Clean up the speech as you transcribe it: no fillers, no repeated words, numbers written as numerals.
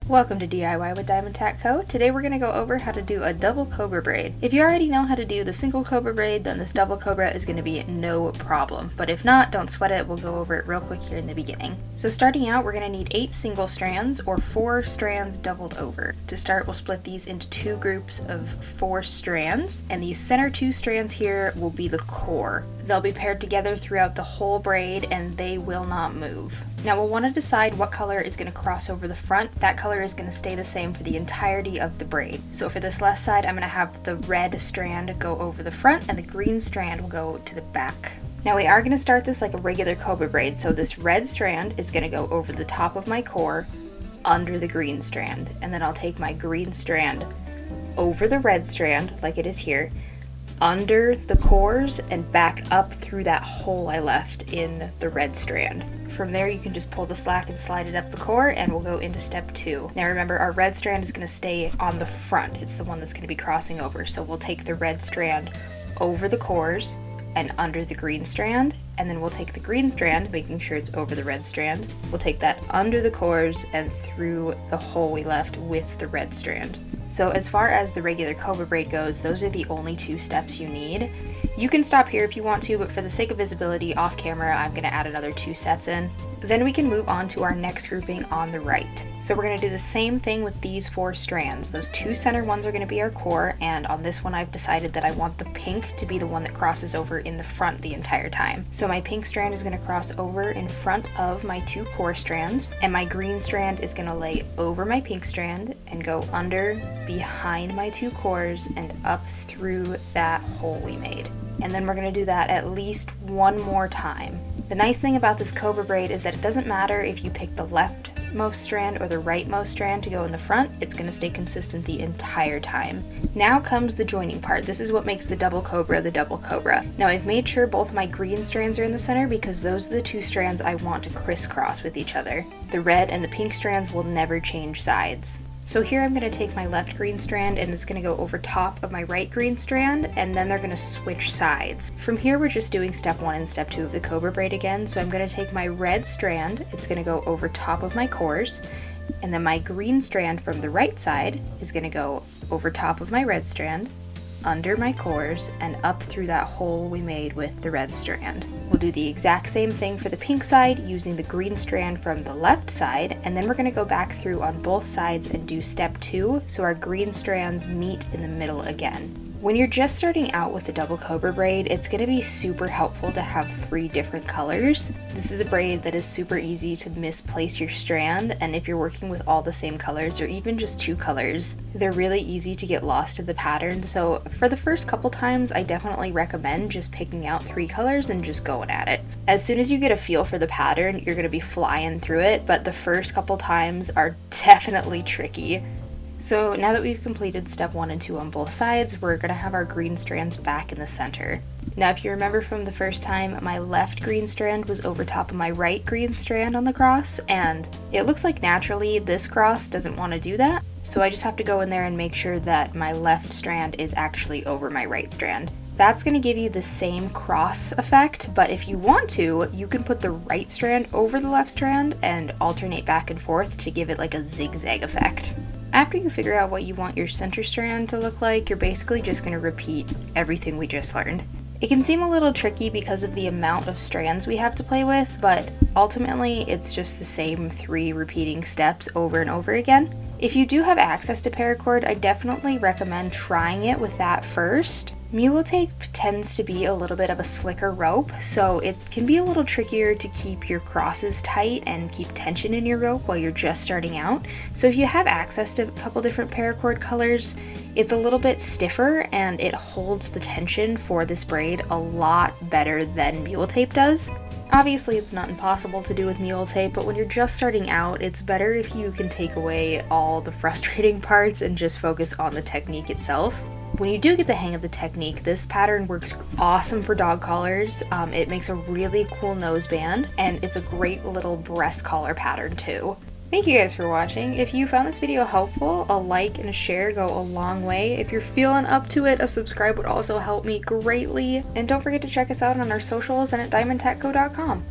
Welcome to DIY with Diamond Tack Co. Today we're going to go over how to do a double cobra braid. If you already know how to do the single cobra braid, then this double cobra is going to be no problem. But if not, don't sweat it, we'll go over it real quick here in the beginning. So starting out, we're going to need 8 single strands or 4 strands doubled over. To start, we'll split these into 2 groups of 4 strands, and these center 2 strands here will be the core. They'll be paired together throughout the whole braid and they will not move. Now we'll want to decide what color is going to cross over the front. That color is going to stay the same for the entirety of the braid. So for this left side, I'm going to have the red strand go over the front and the green strand will go to the back. Now we are going to start this like a regular cobra braid. So this red strand is going to go over the top of my core under the green strand. And then I'll take my green strand over the red strand like it is here, under the cores and back up through that hole I left in the red strand. From there you can just pull the slack and slide it up the core and we'll go into step 2. Now remember, our red strand is going to stay on the front. It's the one that's going to be crossing over. So we'll take the red strand over the cores and under the green strand, and then we'll take the green strand, making sure it's over the red strand. We'll take that under the cores and through the hole we left with the red strand. So as far as the regular cobra braid goes, those are the only 2 steps you need. You can stop here if you want to, but for the sake of visibility off camera, I'm going to add another 2 sets in. Then we can move on to our next grouping on the right. So we're going to do the same thing with these 4 strands. Those 2 center ones are going to be our core, and on this one I've decided that I want the pink to be the one that crosses over in the front the entire time. So my pink strand is going to cross over in front of my 2 core strands, and my green strand is going to lay over my pink strand and go under, behind my 2 cores, and up through that hole we made. And then we're going to do that at least one more time. The nice thing about this cobra braid is that it doesn't matter if you pick the leftmost strand or the rightmost strand to go in the front, it's going to stay consistent the entire time. Now comes the joining part. This is what makes the double cobra the double cobra. Now I've made sure both my green strands are in the center because those are the 2 strands I want to crisscross with each other. The red and the pink strands will never change sides. So here I'm going to take my left green strand and it's going to go over top of my right green strand, and then they're going to switch sides. From here we're just doing step 1 and step 2 of the cobra braid again. So I'm going to take my red strand, it's going to go over top of my cores, and then my green strand from the right side is going to go over top of my red strand, under my cores, and up through that hole we made with the red strand. We'll do the exact same thing for the pink side using the green strand from the left side, and then we're going to go back through on both sides and do step 2 so our green strands meet in the middle again. When you're just starting out with the double cobra braid, it's going to be super helpful to have 3 different colors. This is a braid that is super easy to misplace your strand, and if you're working with all the same colors or even just 2 colors, they're really easy to get lost in the pattern. So for the first couple times, I definitely recommend just picking out 3 colors and just going at it. As soon as you get a feel for the pattern, you're going to be flying through it, but the first couple times are definitely tricky. So now that we've completed step 1 and 2 on both sides, we're going to have our green strands back in the center. Now if you remember from the first time, my left green strand was over top of my right green strand on the cross, and it looks like naturally this cross doesn't want to do that. So I just have to go in there and make sure that my left strand is actually over my right strand. That's going to give you the same cross effect, but if you want to, you can put the right strand over the left strand and alternate back and forth to give it like a zigzag effect. After you figure out what you want your center strand to look like, you're basically just going to repeat everything we just learned. It can seem a little tricky because of the amount of strands we have to play with, but ultimately it's just the same 3 repeating steps over and over again. If you do have access to paracord, I definitely recommend trying it with that first. Mule tape tends to be a little bit of a slicker rope, so it can be a little trickier to keep your crosses tight and keep tension in your rope while you're just starting out. So if you have access to a couple different paracord colors, it's a little bit stiffer and it holds the tension for this braid a lot better than mule tape does. Obviously it's not impossible to do with mule tape, but when you're just starting out, it's better if you can take away all the frustrating parts and just focus on the technique itself. When you do get the hang of the technique, this pattern works awesome for dog collars. It makes a really cool noseband, and it's a great little breast collar pattern too. Thank you guys for watching. If you found this video helpful, a like and a share go a long way. If you're feeling up to it, a subscribe would also help me greatly. And don't forget to check us out on our socials and at diamondtackco.com.